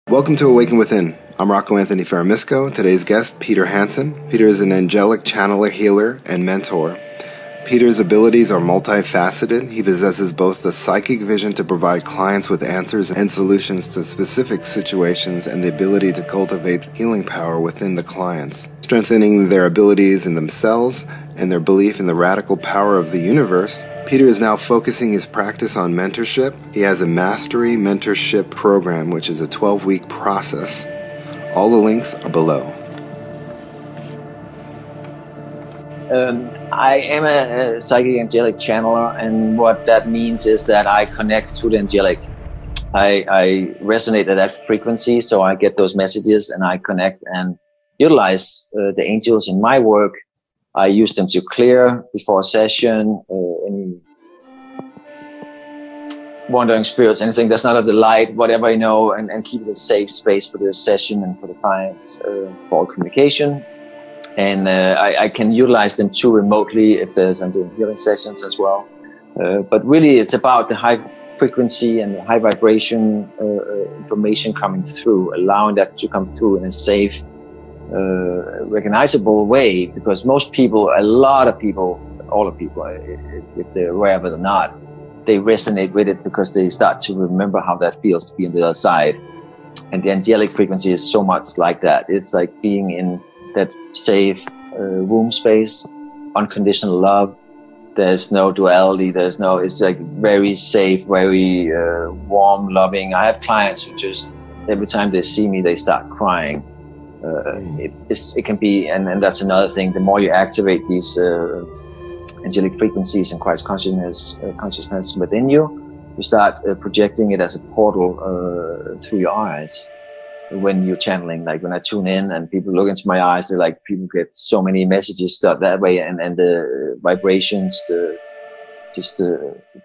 Welcome to Awaken Within. I'm Rocco Anthony Ferramisco. Today's guest, Peter Hansen. Peter is an angelic channeler, healer, and mentor. Peter's abilities are multifaceted. He possesses both the psychic vision to provide clients with answers and solutions to specific situations and the ability to cultivate healing power within the clients, strengthening their abilities in themselves and their belief in the radical power of the universe. Peter is now focusing his practice on mentorship. He has a mastery mentorship program, which is a 12-week process. All the links are below. I am a psychic angelic channeler, and what that means is that I connect through the angelic. I resonate at that frequency, so I get those messages and I connect and utilize the angels in my work. I use them to clear before a session, any wandering spirits, anything that's not of the light, whatever, and keep it a safe space for the session and for the clients, for communication. And I can utilize them too remotely if I'm doing healing sessions as well. But really, it's about the high frequency and the high vibration information coming through, allowing that to come through in a safe, recognizable way, because most people, a lot of people, all the people, if they're aware of it or not, they resonate with it because they start to remember how that feels to be on the other side. And the angelic frequency is so much like that. It's like being in that safe womb space, unconditional love. There's no duality. It's like very safe, very warm, loving. I have clients who just, every time they see me, they start crying. It can be, and that's another thing. The more you activate these angelic frequencies and Christ consciousness within you, you start projecting it as a portal through your eyes. When you're channeling, like when I tune in and people look into my eyes, they're like, people get so many messages that way, and the vibrations,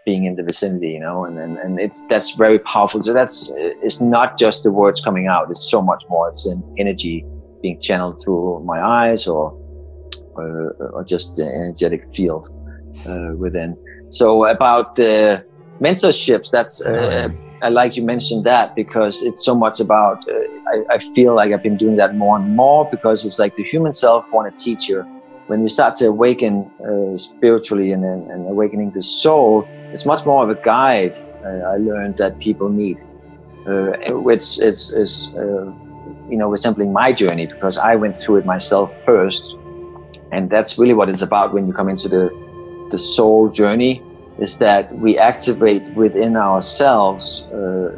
being in the vicinity, and that's very powerful. So it's not just the words coming out, it's so much more. It's an energy being channeled through my eyes or just the energetic field within. So about the mentorships, that's I like you mentioned that, because it's so much about, I feel like I've been doing that more and more, because it's like the human self want a teacher. When you start to awaken spiritually and awakening the soul, it's much more of a guide. I learned that people need, which is resembling my journey, because I went through it myself first. And that's really what it's about when you come into the soul journey, is that we activate within ourselves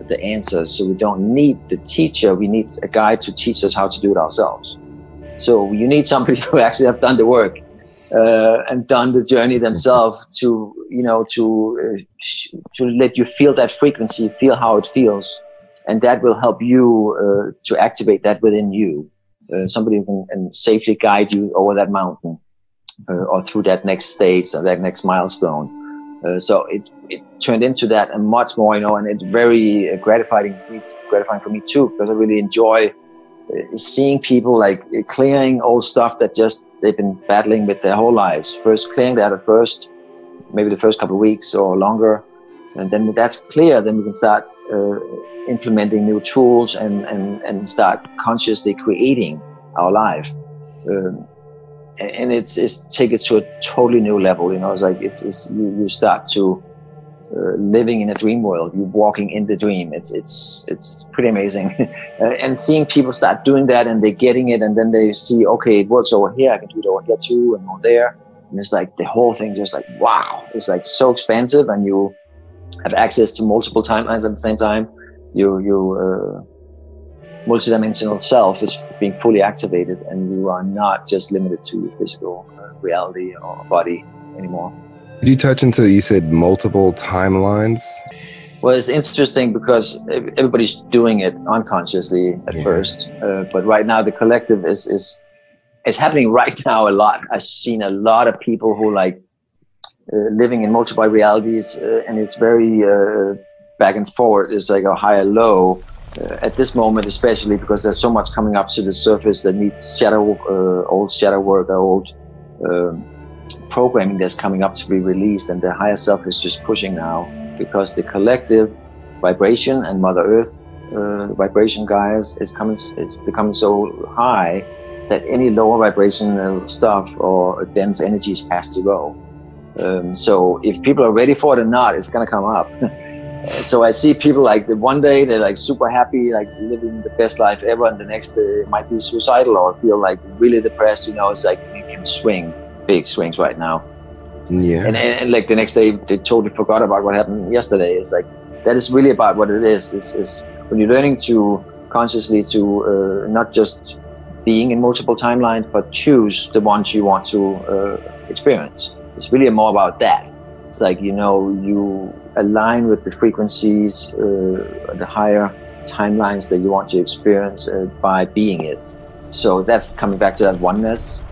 the answers. So we don't need the teacher, we need a guide to teach us how to do it ourselves. So you need somebody who actually have done the work and done the journey themselves to let you feel that frequency, feel how it feels, and that will help you to activate that within you. Somebody who can safely guide you over that mountain or through that next stage or that next milestone. So it turned into that and much more, and it's very gratifying for me too, because I really enjoy seeing people like clearing old stuff that just they've been battling with their whole lives. First clearing that at first, maybe the first couple of weeks or longer, and then when that's clear, then we can start implementing new tools and start consciously creating our life. And it's take it to a totally new level. It's like you start to living in a dream world. You're walking in the dream. It's pretty amazing. And seeing people start doing that and they're getting it, and then they see, okay, it works over here. I can do it over here too, and over there. And it's like the whole thing just like, wow. It's like so expansive, and you have access to multiple timelines at the same time. Your multidimensional self is being fully activated, and you are not just limited to your physical reality or body anymore. Did you touch into, you said multiple timelines? Well, it's interesting because everybody's doing it unconsciously at first, but right now the collective is happening right now a lot. I've seen a lot of people who like living in multiple realities, and it's very back and forward. It's like a high and low at this moment, especially because there's so much coming up to the surface that needs old shadow work, old programming that's coming up to be released, and the higher self is just pushing now, because the collective vibration and Mother Earth vibration, guys, it's becoming so high that any lower vibrational stuff or dense energies has to go. So if people are ready for it or not, it's gonna come up. So I see people like one day they're like super happy, like living the best life ever, and the next day might be suicidal or feel like really depressed. You know, it's like you can swing big swings right now. Yeah. And like the next day they totally forgot about what happened yesterday. It's like that is really about what it is. Is when you're learning to consciously to not just being in multiple timelines, but choose the ones you want to experience. It's really more about that. It's like, you know, you align with the frequencies, the higher timelines that you want to experience by being it. So that's coming back to that oneness.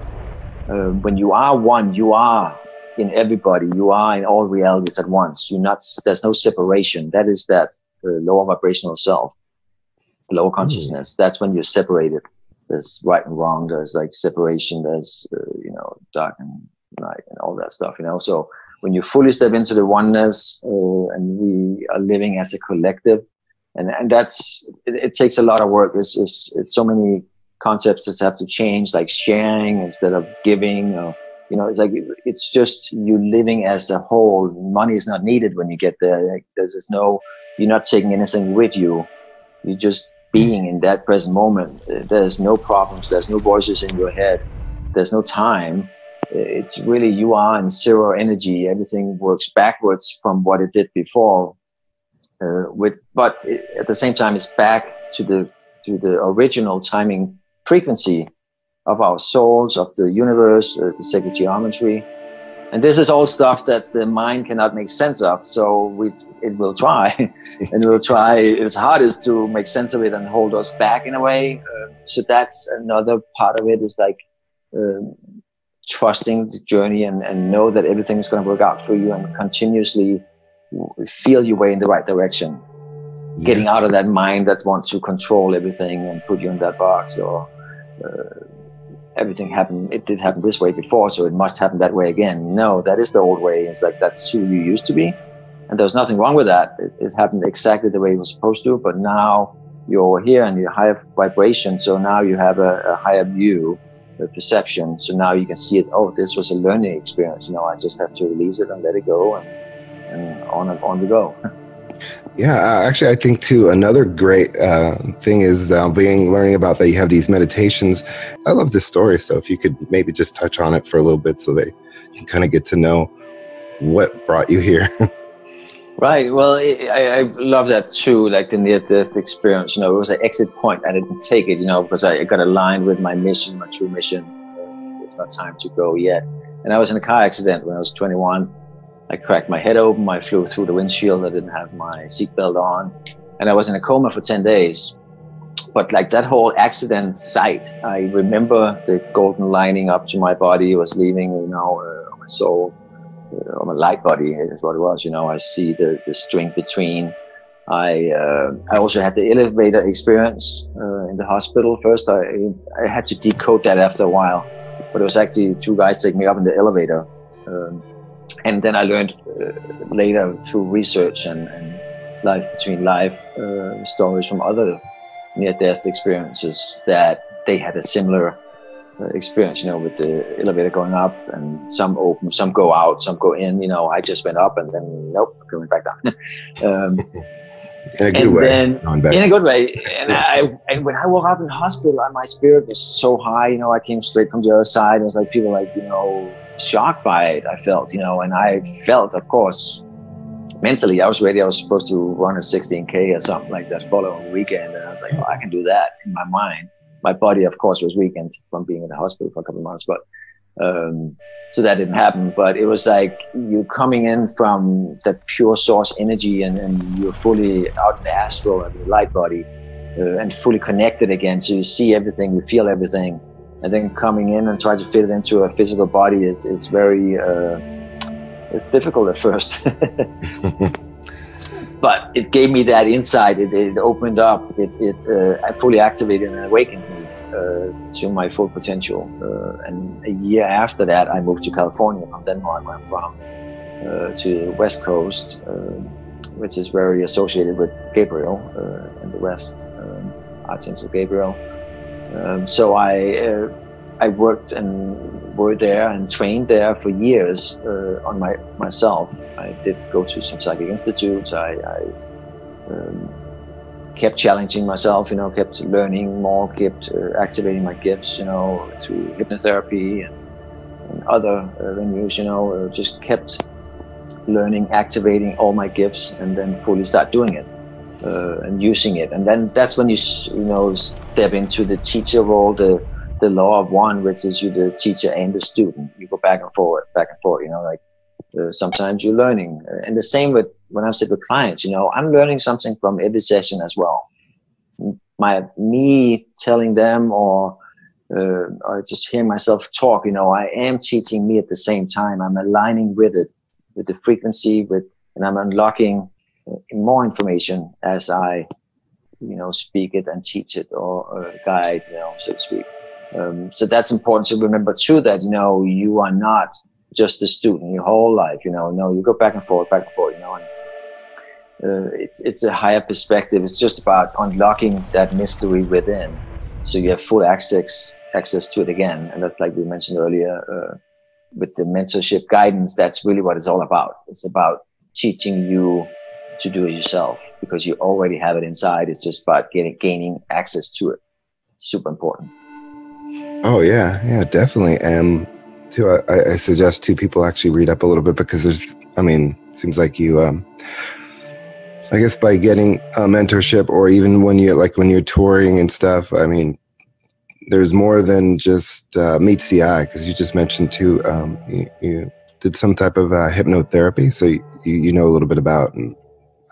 When you are one, you are in everybody. You are in all realities at once. You're not. There's no separation. That is that lower vibrational self, lower consciousness. That's when you're separated. There's right and wrong. There's like separation. There's you know, dark and light and all that stuff. You know. So when you fully step into the oneness, and we are living as a collective, and that's it takes a lot of work. It's so many concepts that have to change, like sharing instead of giving. Or, you know, it's like it's just you living as a whole. Money is not needed when you get there. Like, there's no, you're not taking anything with you. You're just being in that present moment. There's no problems. There's no voices in your head. There's no time. It's really, you are in zero energy. Everything works backwards from what it did before. But at the same time, it's back to the original timing frequency of our souls, of the universe, the sacred geometry. And this is all stuff that the mind cannot make sense of. So it will try, and we'll try its hardest to make sense of it and hold us back in a way. So that's another part of it, is like trusting the journey and know that everything is going to work out for you, and continuously feel your way in the right direction. Yeah. Getting out of that mind that wants to control everything and put you in that box, or everything happened. It did happen this way before, so it must happen that way again. No, that is the old way. It's like that's who you used to be, and there's nothing wrong with that. It happened exactly the way it was supposed to. But now you're here and you're higher vibration, so now you have a higher view, a perception. So now you can see it. Oh, this was a learning experience. You know, I just have to release it and let it go, and on we go. Yeah, actually, I think too, another great thing is learning about that you have these meditations. I love this story, so if you could maybe just touch on it for a little bit so they can kind of get to know what brought you here. Right. Well, I love that too, like the near-death experience. You know, it was an exit point. I didn't take it, you know, because I got aligned with my mission, my true mission. It's not time to go yet. And I was in a car accident when I was 21. I cracked my head open. I flew through the windshield. I didn't have my seatbelt on. And I was in a coma for 10 days. But like that whole accident site, I remember the golden lining up to my body. It was leaving, you know, my soul, or my light body is what it was. You know, I see the string between. I also had the elevator experience in the hospital. First, I had to decode that after a while. But it was actually two guys taking me up in the elevator. And then I learned later through research and life between life stories from other near-death experiences that they had a similar experience, you know, with the elevator going up, and some open, some go out, some go in. You know, I just went up and then nope, going back down. In a good way. In a good way. And when I woke up in the hospital, my spirit was so high. You know, I came straight from the other side. It was like people like, you know, shocked by it. I felt, you know, and I felt, of course, mentally, I was ready. I was supposed to run a 16K or something like that following weekend. And I was like, oh, I can do that in my mind. My body, of course, was weakened from being in the hospital for a couple of months, but so that didn't happen. But it was like you coming in from that pure source energy, and you're fully out in the astral and the light body, and fully connected again. So you see everything, you feel everything. And then coming in and trying to fit it into a physical body is very, it's difficult at first. But it gave me that insight. It opened up. I fully activated and awakened me to my full potential. And a year after that, I moved to California from Denmark, where I'm from, to the West Coast, which is very associated with Gabriel in the West, Archangel Gabriel. So I worked and were there and trained there for years on myself. I did go to some psychic institutes. I kept challenging myself, kept learning more, kept activating my gifts, through hypnotherapy and other venues, just kept learning, activating all my gifts, and then fully start doing it and using it. And then that's when you step into the teacher role, the law of one, which is you the teacher and the student. You go back and forth, sometimes you're learning. And the same with when I sit with clients, I'm learning something from every session as well. Me telling them or just hearing myself talk, I am teaching me at the same time. I'm aligning with it, with the frequency, and I'm unlocking more information as I, speak it and teach it or guide, so to speak. So that's important to remember too, that, you are not just a student your whole life, no, you go back and forth, and it's a higher perspective. It's just about unlocking that mystery within, so you have full access to it again. And that's like we mentioned earlier with the mentorship guidance. That's really what it's all about. It's about teaching you to do it yourself, because you already have it inside. It's just about gaining access to it. Super important. Oh yeah, definitely. And too, I suggest people actually read up a little bit, because seems like you, I guess by getting a mentorship, or even when you're touring and stuff, there's more than just meets the eye, because you just mentioned too, you did some type of hypnotherapy, so you know a little bit about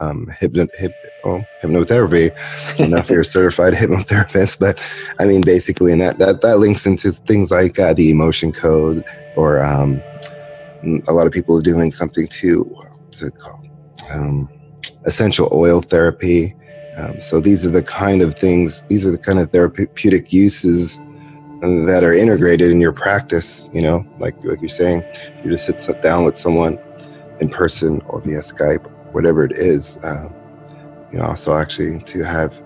hypnotherapy. Enough you're a certified hypnotherapist, but basically, and that links into things like the emotion code, or a lot of people are doing something too. What's it called? Essential oil therapy. So these are the kind of things. These are the kind of therapeutic uses that are integrated in your practice. Like you're saying, you just sit down with someone in person or via Skype, whatever it is. Also actually to have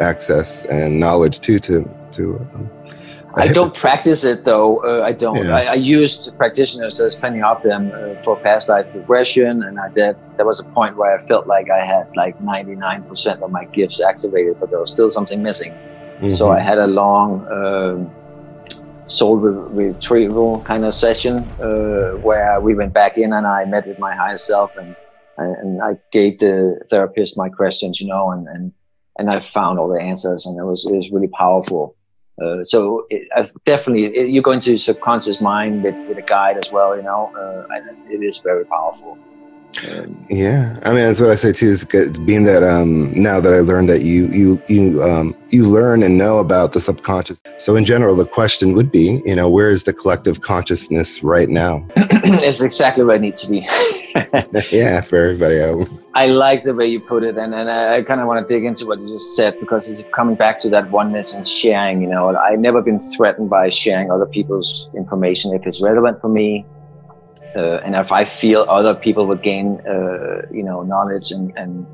access and knowledge too to I don't practice it though. I don't. Yeah. I used practitioners. There's plenty of them for past life regression, and there was a point where I felt like I had like 99% of my gifts activated, but there was still something missing. Mm-hmm. So I had a long soul retrieval kind of session where we went back in and I met with my higher self, and I gave the therapist my questions, and I found all the answers, and it was really powerful. So definitely, you go into your subconscious mind with a guide as well, it is very powerful. Yeah, that's what I say too, is being that now that I learned that you learn and know about the subconscious. So in general, the question would be, where is the collective consciousness right now? It's exactly where it needs to be. Yeah, for everybody. I like the way you put it, and I kind of want to dig into what you just said, because it's coming back to that oneness and sharing. I've never been threatened by sharing other people's information if it's relevant for me. And if I feel other people would gain, knowledge and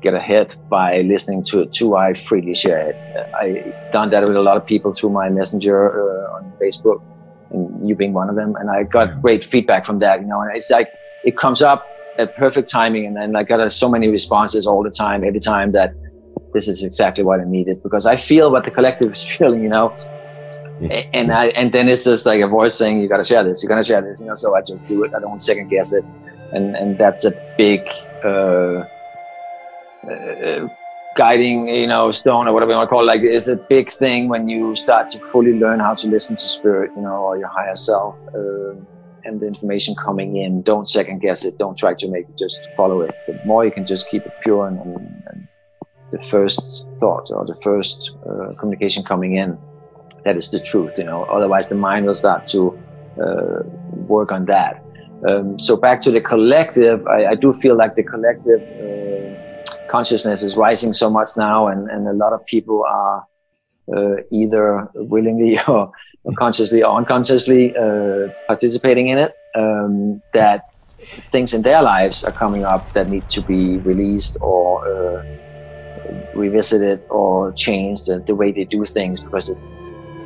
get ahead by listening to it too, I freely share it. I've done that with a lot of people through my messenger on Facebook, and you being one of them. And I got great feedback from that, and it's like it comes up at perfect timing. And then I got so many responses all the time, every time, that this is exactly what I needed, because I feel what the collective is feeling, And then it's just like a voice saying, you got to share this, so I just do it. I don't second guess it. And that's a big guiding, stone, or whatever you want to call it. Like, it's a big thing when you start to fully learn how to listen to spirit, or your higher self, and the information coming in. Don't second guess it. Don't try to make it, just follow it. The more you can just keep it pure and the first thought or the first communication coming in, that is the truth, otherwise the mind will start to work on that. So back to the collective, I do feel like the collective consciousness is rising so much now, and a lot of people are either willingly or consciously or unconsciously participating in it, that things in their lives are coming up that need to be released or revisited or changed the way they do things, because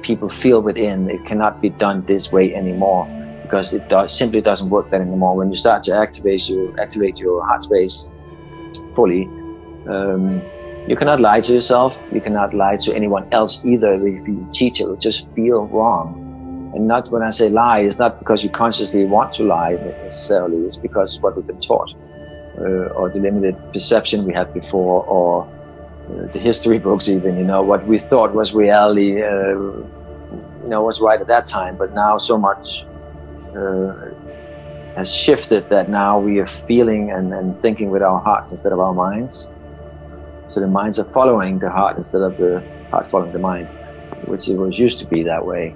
people feel within it cannot be done this way anymore, because it simply doesn't work that anymore. When you start to activate your heart space fully, you cannot lie to yourself. You cannot lie to anyone else either. If you teach it, will just feel wrong. And not, when I say lie, it's not because you consciously want to lie necessarily. It's because what we've been taught, or the limited perception we had before, or the history books even, you know, what we thought was reality, you know, was right at that time. But now so much has shifted that now we are feeling and thinking with our hearts instead of our minds. So the minds are following the heart instead of the heart following the mind, which it was used to be that way.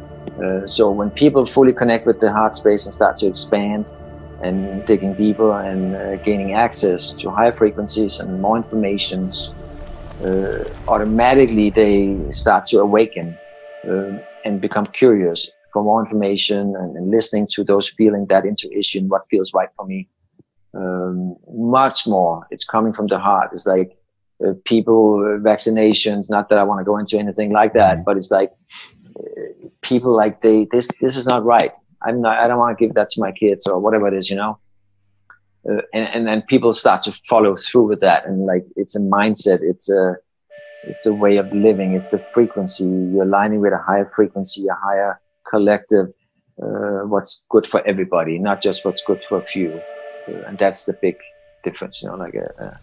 So when people fully connect with the heart space and start to expand and digging deeper and gaining access to higher frequencies and more informations, automatically they start to awaken and become curious for more information and listening to those feeling, that intuition, what feels right for me. Much more, it's coming from the heart. It's like people, vaccinations, not that I want to go into anything like that, but it's like people like this is not right. I don't want to give that to my kids or whatever it is, you know. And then people start to follow through with that, and like it's a mindset, it's a way of living, it's the frequency. You're aligning with a higher frequency, a higher collective, what's good for everybody, not just what's good for a few. And that's the big difference, you know, like a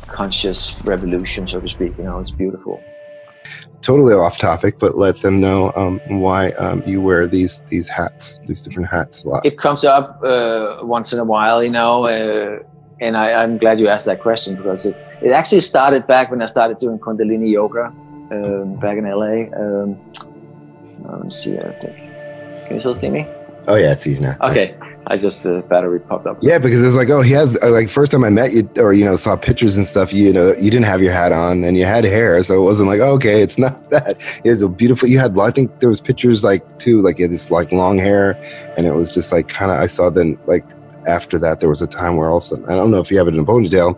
conscious revolution, so to speak. You know, it's beautiful. Totally off topic, but let them know why you wear these hats, these different hats a lot. It comes up once in a while, you know, and I'm glad you asked that question, because it actually started back when I started doing Kundalini yoga back in LA. Let me see, I think. Can you still see me? Oh yeah, it's easy now. Okay. I just, the battery popped up. Yeah, because it's like, oh, he has, like, first time I met you, or, you know, saw pictures and stuff, you know, you didn't have your hat on and you had hair. So it wasn't like, oh, okay, it's not that. It's a beautiful, you had, I think there was pictures like too, like you had this like long hair, and it was just like kind of, I saw then like after that, there was a time where all of a sudden, I don't know if you have it in a ponytail,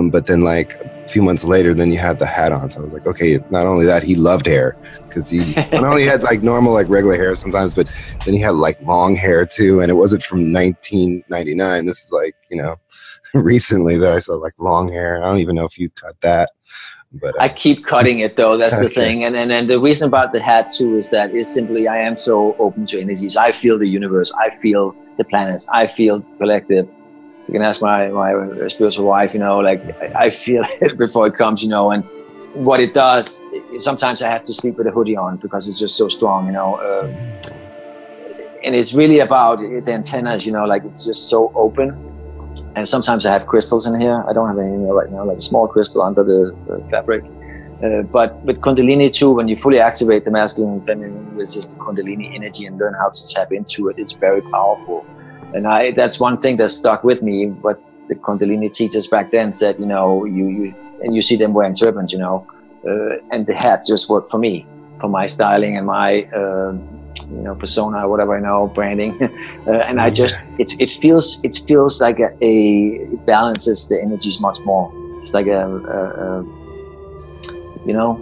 but then like a few months later, then you had the hat on. So I was like, okay, not only that, he loved hair, because he not only had like normal, like regular hair sometimes, but then he had like long hair too. And it wasn't from 1999. This is like, you know, recently that I saw like long hair. I don't even know if you cut that. But I keep cutting it though. That's okay. The thing. And the reason about the hat too is that it's simply, I am so open to energies. I feel the universe. I feel the planets. I feel the collective. You can ask my spiritual wife, you know, like I feel it before it comes, you know, and what it does, sometimes I have to sleep with a hoodie on because it's just so strong, you know, and it's really about the antennas, you know, like it's just so open. And sometimes I have crystals in here. I don't have any right now, like a small crystal under the fabric. But with Kundalini too, when you fully activate the masculine and feminine, which is the Kundalini energy, and learn how to tap into it, it's very powerful. And that's one thing that stuck with me. What the Kundalini teachers back then said, you know, you see them wearing turbans, you know, and the hats just work for me, for my styling and my, you know, persona, whatever, you know, branding. And I just, it feels like it balances the energies much more. It's like you know,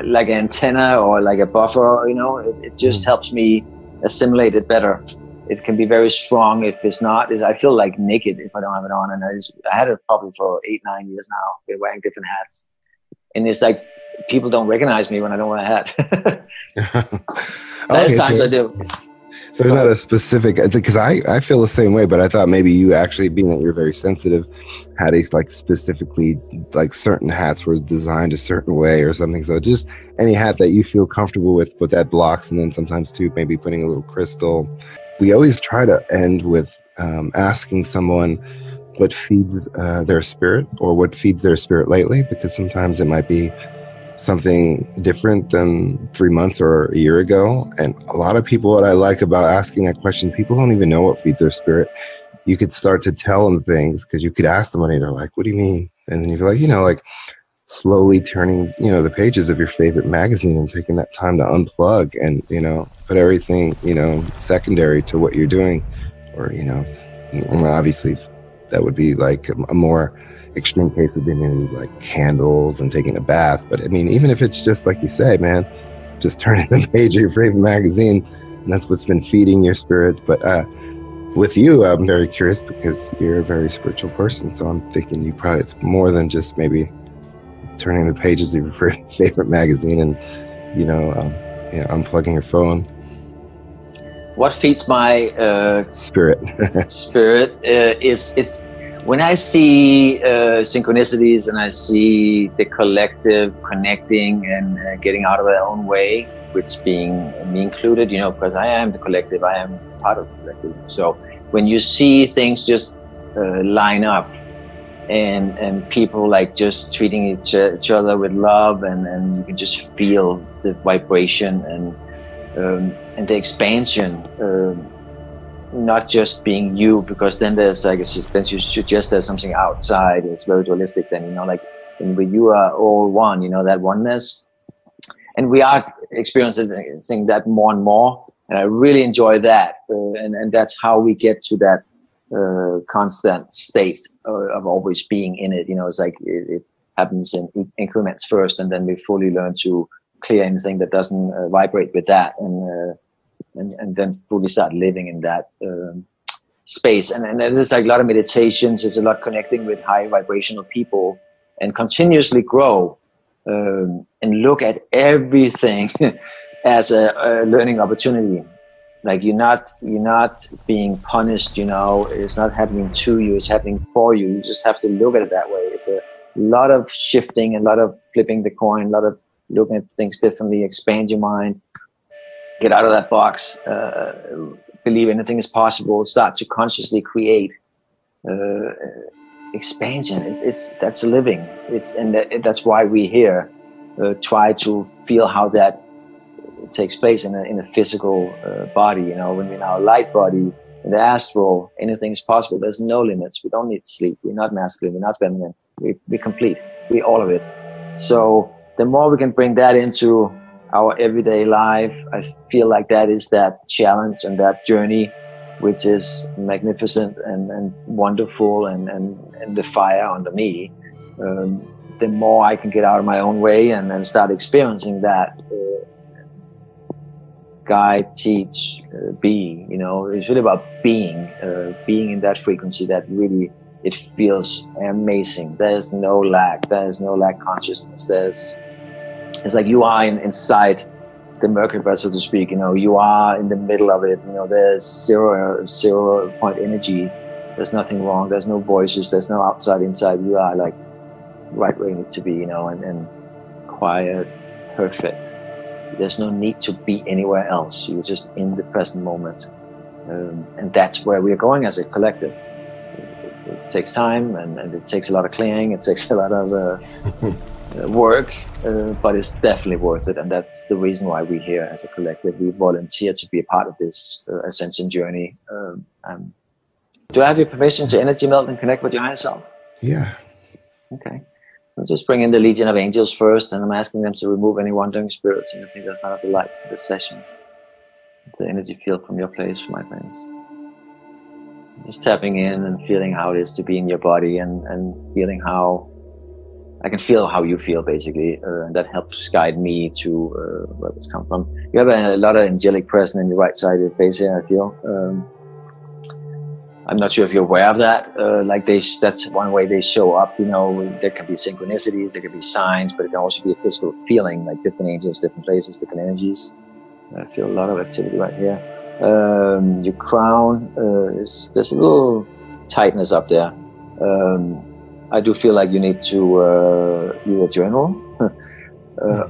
like an antenna or like a buffer, you know, it just helps me assimilate it better. It can be very strong. If it's not, I feel like naked if I don't have it on. And I had it probably for 8-9 years now. Been wearing different hats, and it's like people don't recognize me when I don't wear a hat. There's times I do. So there's not a specific, because I feel the same way, but I thought maybe you actually, being that you're very sensitive, had a like specifically like certain hats were designed a certain way or something. So just any hat that you feel comfortable with, but that blocks, and then sometimes too, maybe putting a little crystal. We always try to end with asking someone what feeds their spirit, or what feeds their spirit lately, because sometimes it might be something different than 3 months or a year ago. And a lot of people, what I like about asking that question, people don't even know what feeds their spirit. You could start to tell them things, because you could ask somebody, they're like, what do you mean? And then you're like, you know, like slowly turning, you know, the pages of your favorite magazine and taking that time to unplug and, you know, put everything, you know, secondary to what you're doing, or, you know, Well, obviously, that would be like a more extreme case would be maybe like candles and taking a bath. But I mean, even if it's just like you say, man, just turning the page of your favorite magazine, and that's what's been feeding your spirit. But with you, I'm very curious because you're a very spiritual person. So I'm thinking you probably, it's more than just maybe turning the pages of your favorite magazine and, you know, unplugging your phone. What feeds my spirit is when I see synchronicities and I see the collective connecting and getting out of their own way, which being me included, you know, because I am the collective, I am part of the collective. So when you see things just line up and people like just treating each other with love and you can just feel the vibration and the expansion, not just being you, because then there's like then you suggest there's something outside. It's very dualistic. Then, you know, like when you are all one, you know, that oneness, and we are experiencing that more and more. And I really enjoy that, and that's how we get to that constant state of always being in it. You know, it's like it happens in increments first, and then we fully learn to clear anything that doesn't vibrate with that, and then fully start living in that space. And there's like a lot of meditations. It's a lot connecting with high vibrational people and continuously grow and look at everything as a learning opportunity. Like you're not being punished, you know, it's not happening to you, it's happening for you. You just have to look at it that way. It's a lot of shifting, a lot of flipping the coin, a lot of looking at things differently, expand your mind, get out of that box, believe anything is possible, start to consciously create expansion. That's living. That's why we're here. Try to feel how that takes place in a physical body. You know, when we're in our light body, in the astral, anything is possible. There's no limits. We don't need to sleep. We're not masculine. We're not feminine. We're complete. We're all of it. So the more we can bring that into our everyday life, I feel like that is that challenge and that journey, which is magnificent and wonderful and the fire under me. The more I can get out of my own way and start experiencing that, guide, teach, be, you know, it's really about being in that frequency that really, it feels amazing. There's no lack. There's no lack consciousness. It's like you are inside the Merkaba, so to speak. You know, you are in the middle of it. You know, there's zero point energy. There's nothing wrong. There's no voices. There's no outside, inside. You are like right where you need to be, you know, and quiet, perfect. There's no need to be anywhere else. You're just in the present moment. And that's where we're going as a collective. It takes time and it takes a lot of clearing. It takes a lot of work, but it's definitely worth it. And that's the reason why we're here as a collective. We volunteer to be a part of this ascension journey. Do I have your permission to energy melt and connect with your higher self? Yeah. Okay. I'll just bring in the Legion of Angels first, and I'm asking them to remove any wandering spirits, and I think that's not of the light for this session. The energy field from your place, my friends. Just tapping in and feeling how it is to be in your body, and feeling how I can feel how you feel, basically, and that helps guide me to where it's come from. You have a lot of angelic presence in the right side of your face here, I feel. I'm not sure if you're aware of that. Like that's one way they show up. You know, there can be synchronicities, there can be signs, but it can also be a physical feeling, like different angels, different places, different energies. I feel a lot of activity right here. Your crown, there's a little tightness up there. I do feel like you need to either journal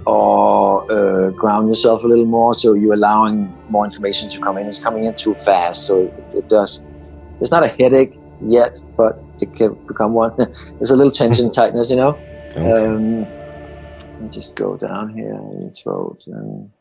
or ground yourself a little more, so you're allowing more information to come in. It's coming in too fast, so it does. It's not a headache yet, but it can become one. There's a little tension, tightness, you know. Okay. And just go down here in your throat. And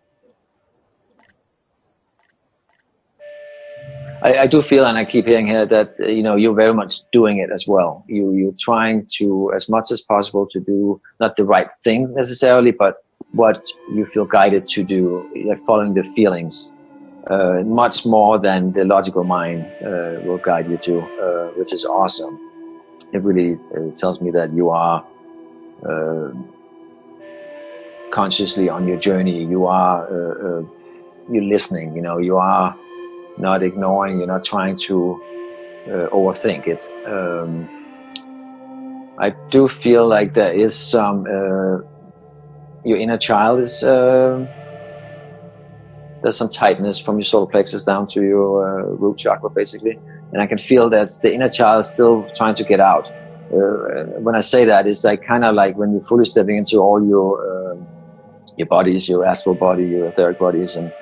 I do feel, and I keep hearing here, that you know, you're very much doing it as well. You're trying to, as much as possible, to do not the right thing necessarily, but what you feel guided to do, like following the feelings. much more than the logical mind will guide you to, which is awesome. It really tells me that you are consciously on your journey. You are you're listening. You are not ignoring. You're not trying to overthink it. I do feel like there is some your inner child is there's some tightness from your solar plexus down to your root chakra, basically, and I can feel that the inner child is still trying to get out. When I say that, it's like kind of like when you're fully stepping into all your bodies, your astral body, your etheric bodies, and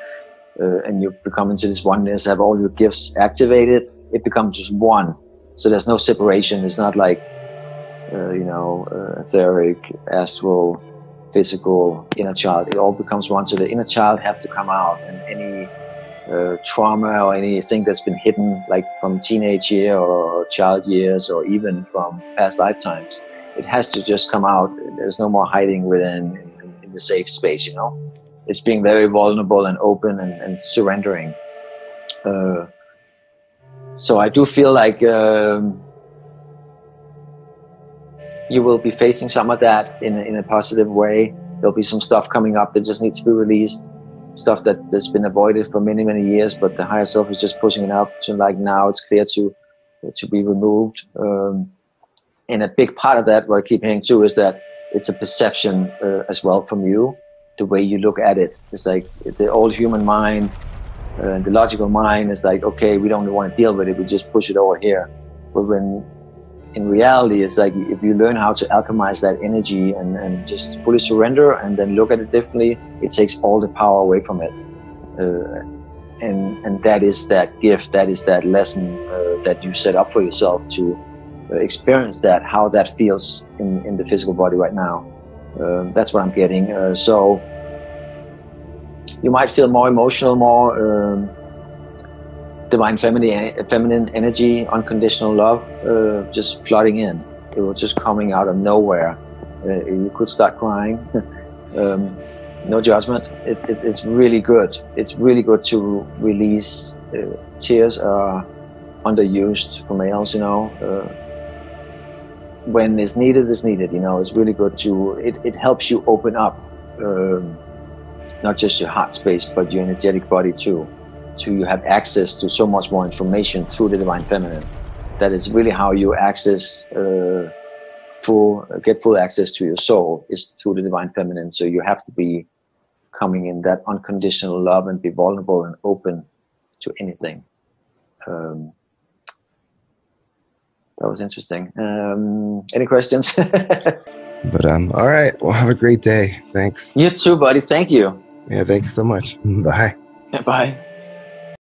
you become into this oneness, have all your gifts activated. It becomes just one, so there's no separation. It's not like etheric, astral, physical, inner child. It all becomes one. So the inner child has to come out, and any trauma or anything that's been hidden, like from teenage year or child years, or even from past lifetimes, it has to just come out. There's no more hiding within in the safe space. It's being very vulnerable and open and surrendering. So I do feel like you will be facing some of that in a positive way. There'll be some stuff coming up that just needs to be released, stuff that's been avoided for many, many years, but the higher self is just pushing it up to like now it's clear to be removed. And a big part of that, what I keep hearing too, is that it's a perception as well from you, the way you look at it. It's like the old human mind, the logical mind is like, okay, we don't want to deal with it, we just push it over here. But when in reality, it's like if you learn how to alchemize that energy and just fully surrender and then look at it differently, it takes all the power away from it. And that is that gift, that is that lesson that you set up for yourself to experience that, how that feels in the physical body right now. That's what I'm getting. So you might feel more emotional, more divine feminine energy, unconditional love, just flooding in. It was just coming out of nowhere. You could start crying. No judgment. It's really good. It's really good to release. Tears are underused for males, when it's needed, it's needed. It's really good to. It helps you open up, not just your heart space, but your energetic body too. So you have access to so much more information through the divine feminine. That is really how you access get full access to your soul, is through the divine feminine. So you have to be coming in that unconditional love and be vulnerable and open to anything. That was interesting. Any questions? But all right. Well, have a great day. Thanks. You too, buddy. Thank you. Yeah, thanks so much. Bye. Bye.